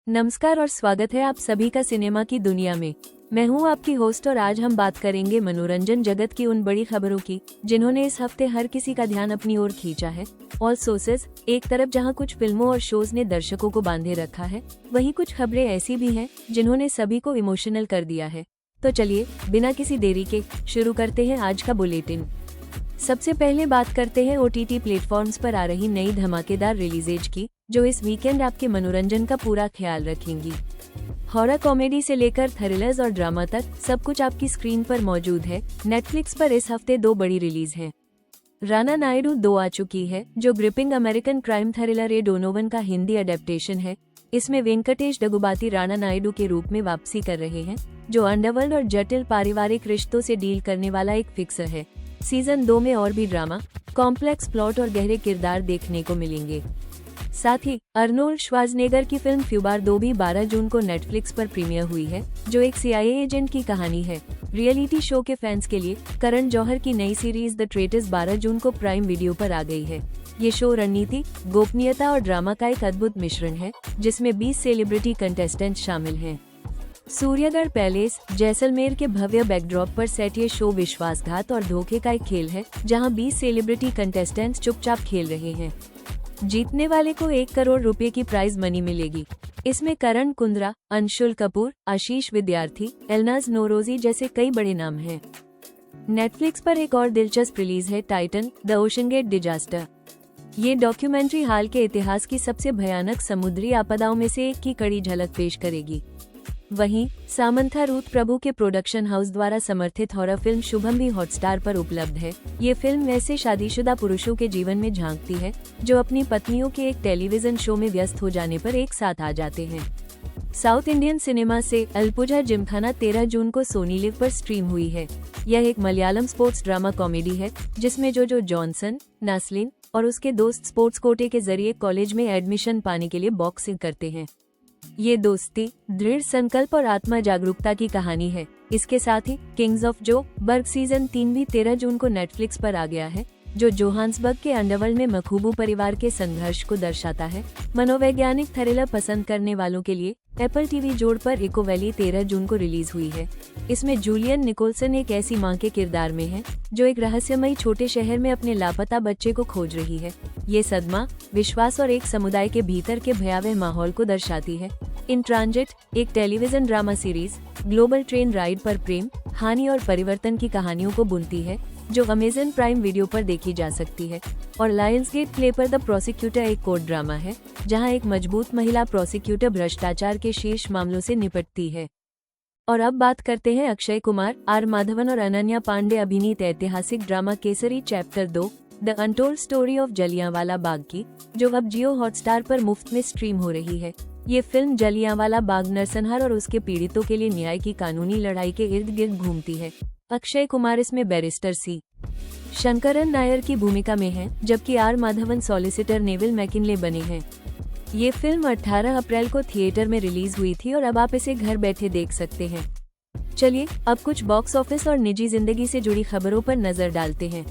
नमस्कार और स्वागत है आप सभी का सिनेमा की दुनिया में। मैं हूं आपकी होस्ट और आज हम बात करेंगे मनोरंजन जगत की उन बड़ी खबरों की जिन्होंने इस हफ्ते हर किसी का ध्यान अपनी ओर खींचा है। ऑल सोर्सेज, एक तरफ जहां कुछ फिल्मों और शोज ने दर्शकों को बांधे रखा है, वहीं कुछ खबरें ऐसी भी हैं जिन्होंने सभी को इमोशनल कर दिया है। तो चलिए बिना किसी देरी के शुरू करते हैं आज का बुलेटिन। सबसे पहले बात करते हैं OTT प्लेटफॉर्म्स पर आ रही नई धमाकेदार रिलीजेज की, जो इस वीकेंड आपके मनोरंजन का पूरा ख्याल रखेंगी। हॉरर कॉमेडी से लेकर थ्रिलर्स और ड्रामा तक सब कुछ आपकी स्क्रीन पर मौजूद है। नेटफ्लिक्स पर इस हफ्ते 2 बड़ी रिलीज हैं। राना नायडू 2 आ चुकी है, जो ग्रिपिंग अमेरिकन क्राइम थ्रिलर ए डोनोवन का हिंदी अडेप्टेशन है। इसमें वेंकटेश डगुबाती राना नायडू के रूप में वापसी कर रहे हैं, जो अंडरवर्ल्ड और जटिल पारिवारिक रिश्तों से डील करने वाला एक फिक्सर है। सीजन 2 में और भी ड्रामा, कॉम्प्लेक्स प्लॉट और गहरे किरदार देखने को मिलेंगे। साथ ही अर्नोल्ड श्वार्ज़नेगर की फिल्म फ्यूबार 2 भी 12 जून को नेटफ्लिक्स पर प्रीमियर हुई है, जो एक CIA एजेंट की कहानी है। रियलिटी शो के फैंस के लिए करण जौहर की नई सीरीज द ट्रेटर्स 12 जून को प्राइम वीडियो पर आ गई है। ये शो रणनीति, गोपनीयता और ड्रामा का एक अद्भुत मिश्रण है, जिसमें 20 सेलिब्रिटी कंटेस्टेंट शामिल हैं। सूर्यगढ़ पैलेस, जैसलमेर के भव्य बैकड्रॉप पर सेट ये शो विश्वासघात और धोखे का एक खेल है, जहां 20 सेलिब्रिटी कंटेस्टेंट्स चुपचाप खेल रहे हैं। जीतने वाले को 1 करोड़ रुपए की प्राइज मनी मिलेगी। इसमें करण कुंद्रा, अंशुल कपूर, आशीष विद्यार्थी, एलनाज नोरोजी जैसे कई बड़े नाम हैं। नेटफ्लिक्स पर एक और दिलचस्प रिलीज है Titan the OceanGate disaster. ये डॉक्यूमेंट्री हाल के इतिहास की सबसे भयानक समुद्री आपदाओं में से एक की कड़ी झलक पेश करेगी। वहीं सामंथा रूथ प्रभु के प्रोडक्शन हाउस द्वारा समर्थित हॉरर फिल्म शुभम भी हॉटस्टार पर उपलब्ध है। ये फिल्म ऐसे शादीशुदा पुरुषों के जीवन में झांकती है जो अपनी पत्नियों के एक टेलीविजन शो में व्यस्त हो जाने पर एक साथ आ जाते हैं। साउथ इंडियन सिनेमा से अलपुझा जिमखाना 13 जून को सोनी लिव पर स्ट्रीम हुई है। यह एक मलयालम स्पोर्ट्स ड्रामा कॉमेडी है, जिसमें जो जॉनसन, नास्लिन और उसके दोस्त स्पोर्ट्स कोटे के जरिए कॉलेज में एडमिशन पाने के लिए बॉक्सिंग करते हैं। ये दोस्ती, दृढ़ संकल्प और आत्मा जागरूकता की कहानी है। इसके साथ ही किंग्स ऑफ जो बर्ग सीजन 3 भी 13 जून को नेटफ्लिक्स पर आ गया है, जो जोहान्सबर्ग के अंडरवर्ल्ड में मखूबू परिवार के संघर्ष को दर्शाता है। मनोवैज्ञानिक थ्रिलर पसंद करने वालों के लिए एप्पल TV जोड़ पर इको वैली 13 जून को रिलीज हुई है। इसमें जूलियन निकोलसन एक ऐसी मां के किरदार में है, जो एक रहस्यमयी छोटे शहर में अपने लापता बच्चे को खोज रही है। ये सदमा, विश्वास और एक समुदाय के भीतर के भयावह माहौल को दर्शाती है। इन ट्रांजिट, एक television drama series global train ride पर प्रेम, हानि और परिवर्तन की कहानियों को बुनती है, जो अमेज़न प्राइम वीडियो पर देखी जा सकती है। और लायंसगेट प्ले पर द प्रोसिक्यूटर एक कोर्ट ड्रामा है, जहां एक मजबूत महिला प्रोसिक्यूटर भ्रष्टाचार के शीर्ष मामलों से निपटती है। और अब बात करते हैं अक्षय कुमार, R माधवन और अनन्या पांडे अभिनीत ऐतिहासिक drama Kesari chapter 2 the untold story of Jallianwala Bagh की, जो अब जियो हॉटस्टार पर मुफ्त में स्ट्रीम हो रही है। ये फिल्म जलियांवाला बाग नरसंहार और उसके पीड़ितों के लिए न्याय की कानूनी लड़ाई के इर्द गिर्द घूमती है। अक्षय कुमार इसमें बैरिस्टर सी शंकरन नायर की भूमिका में है, जबकि R Madhavan solicitor Neville McKinley बने हैं। ये फिल्म 18 अप्रैल को थिएटर में रिलीज हुई थी और अब आप इसे घर बैठे देख सकते हैं। चलिए अब कुछ बॉक्स ऑफिस और निजी जिंदगी से जुड़ी खबरों पर नजर डालते हैं।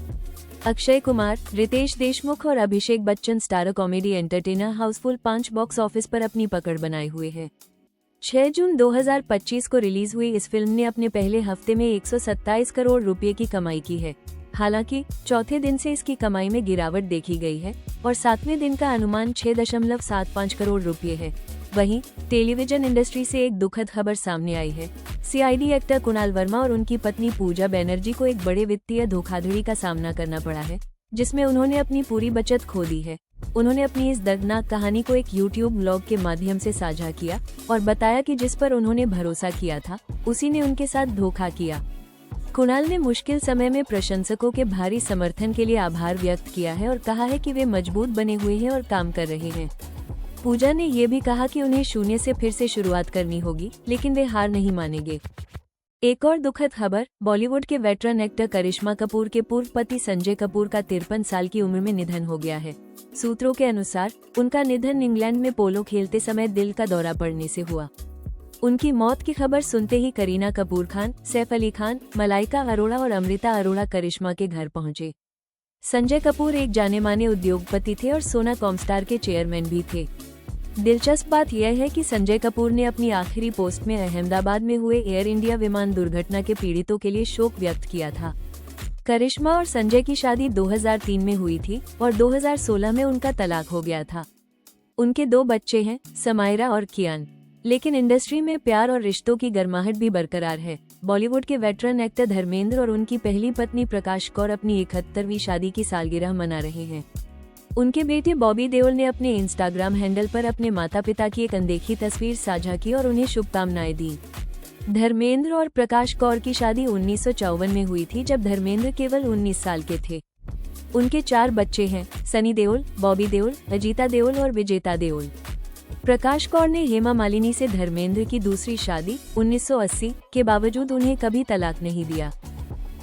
अक्षय कुमार, रितेश देशमुख और Abhishek Bachchan star comedy entertainer Housefull 5 box office पर अपनी पकड़ बनाए हुए हैं। 6 जून 2025 को रिलीज हुई इस फिल्म ने अपने पहले हफ्ते में 127 करोड़ रुपए की कमाई की है। हालांकि चौथे दिन से इसकी कमाई में गिरावट देखी गई है और 7वें दिन का अनुमान 6.75 करोड़ रुपए है। वहीं टेलीविजन इंडस्ट्री से एक दुखद खबर सामने आई है। CID एक्टर कुणाल वर्मा और उनकी पत्नी पूजा बैनर्जी को एक बड़े वित्तीय धोखाधड़ी का सामना करना पड़ा है, जिसमें उन्होंने अपनी पूरी बचत खो दी है। उन्होंने अपनी इस दर्दनाक कहानी को एक YouTube व्लॉग के माध्यम से साझा किया और बताया कि जिस पर उन्होंने भरोसा किया था, उसी ने उनके साथ धोखा किया। कुणाल ने मुश्किल समय में प्रशंसकों के भारी समर्थन के लिए आभार व्यक्त किया है और कहा है कि वे मजबूत बने हुए हैं और काम कर रहे हैं। पूजा ने ये भी कहा कि उन्हें शून्य से फिर से शुरुआत करनी होगी, लेकिन वे हार नहीं मानेंगे। एक और दुखद खबर, बॉलीवुड के वेटरन एक्टर करिश्मा कपूर के पूर्व पति संजय कपूर का 53 साल की उम्र में निधन हो गया है। सूत्रों के अनुसार उनका निधन इंग्लैंड में पोलो खेलते समय दिल का दौरा पड़ने से हुआ। उनकी मौत की खबर सुनते ही करीना कपूर खान, सैफ अली खान, मलाइका अरोड़ा और अमृता अरोड़ा करिश्मा के घर पहुंचे। संजय कपूर एक जाने माने उद्योगपति थे और सोना कॉमस्टार के चेयरमैन भी थे। दिलचस्प बात यह है कि संजय कपूर ने अपनी आखिरी पोस्ट में अहमदाबाद में हुए एयर इंडिया विमान दुर्घटना के पीड़ितों के लिए शोक व्यक्त किया था। करिश्मा और संजय की शादी 2003 में हुई थी और 2016 में उनका तलाक हो गया था। उनके 2 बच्चे हैं, समायरा और कियान। लेकिन इंडस्ट्री में प्यार और रिश्तों की गर्माहट भी बरकरार है। बॉलीवुड के वेटरन एक्टर धर्मेंद्र और उनकी पहली पत्नी प्रकाश कौर अपनी 71वीं शादी की सालगिरह मना रहे हैं। उनके बेटे बॉबी देओल ने अपने इंस्टाग्राम हैंडल पर अपने माता पिता की एक अनदेखी तस्वीर साझा की और उन्हें शुभकामनाएं दी। धर्मेंद्र और प्रकाश कौर की शादी 1954 में हुई थी, जब धर्मेंद्र केवल 19 साल के थे। उनके 4 बच्चे हैं, सनी देओल, बॉबी देओल, अजीता देओल और विजेता देओल। प्रकाश कौर ने हेमा मालिनी से धर्मेंद्र की दूसरी शादी 1980 के बावजूद उन्हें कभी तलाक नहीं दिया।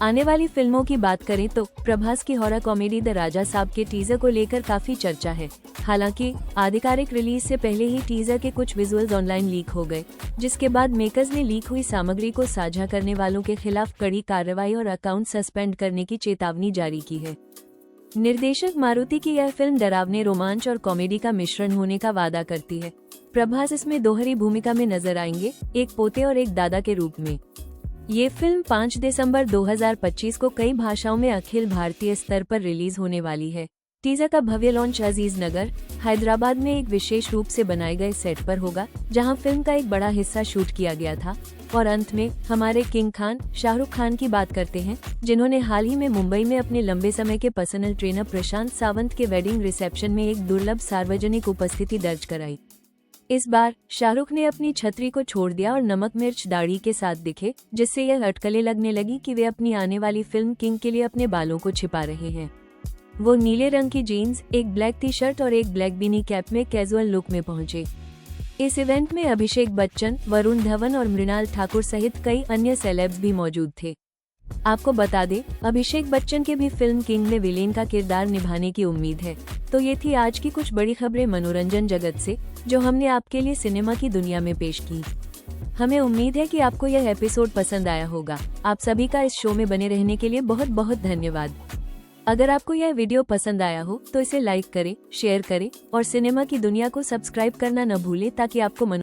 आने वाली फिल्मों की बात करें तो प्रभास की हॉरर कॉमेडी द राजा साहब के टीजर को लेकर काफी चर्चा है। हालांकि आधिकारिक रिलीज से पहले ही टीजर के कुछ विजुअल्स ऑनलाइन लीक हो गए, जिसके बाद मेकर्स ने लीक हुई सामग्री को साझा करने वालों के खिलाफ कड़ी कार्रवाई और अकाउंट सस्पेंड करने की चेतावनी जारी की है। निर्देशक मारुति की यह फिल्म डरावने, रोमांच और कॉमेडी का मिश्रण होने का वादा करती है। प्रभास इसमें दोहरी भूमिका में नजर आएंगे, एक पोते और एक दादा के रूप में। ये फिल्म 5 दिसंबर 2025 को कई भाषाओं में अखिल भारतीय स्तर पर रिलीज होने वाली है। टीजर का भव्य लॉन्च अजीज नगर, हैदराबाद में एक विशेष रूप से बनाए गए सेट पर होगा, जहां फिल्म का एक बड़ा हिस्सा शूट किया गया था। और अंत में हमारे किंग खान शाहरुख खान की बात करते हैं, जिन्होंने हाल ही में मुंबई में अपने लंबे समय के पर्सनल ट्रेनर प्रशांत सावंत के वेडिंग रिसेप्शन में एक दुर्लभ सार्वजनिक उपस्थिति दर्ज कराई। इस बार शाहरुख ने अपनी छतरी को छोड़ दिया और नमक मिर्च दाढ़ी के साथ दिखे, जिससे यह अटकलें लगने लगी कि वे अपनी आने वाली फिल्म किंग के लिए अपने बालों को छिपा रहे हैं। वो नीले रंग की जीन्स, एक ब्लैक टी शर्ट और एक ब्लैक बिनी कैप में कैजुअल लुक में पहुंचे। इस इवेंट में अभिषेक बच्चन, वरुण धवन और मृणाल ठाकुर सहित कई अन्य सेलेब्स भी मौजूद थे। आपको बता दें, अभिषेक बच्चन के भी फिल्म किंग में विलेन का किरदार निभाने की उम्मीद है। तो ये थी आज की कुछ बड़ी खबरें मनोरंजन जगत से, जो हमने आपके लिए सिनेमा की दुनिया में पेश की। हमें उम्मीद है कि आपको यह एपिसोड पसंद आया होगा। आप सभी का इस शो में बने रहने के लिए बहुत बहुत धन्यवाद। अगर आपको यह वीडियो पसंद आया हो तो इसे लाइक करें, शेयर करें और सिनेमा की दुनिया को सब्सक्राइब करना न भूलें, ताकि आपको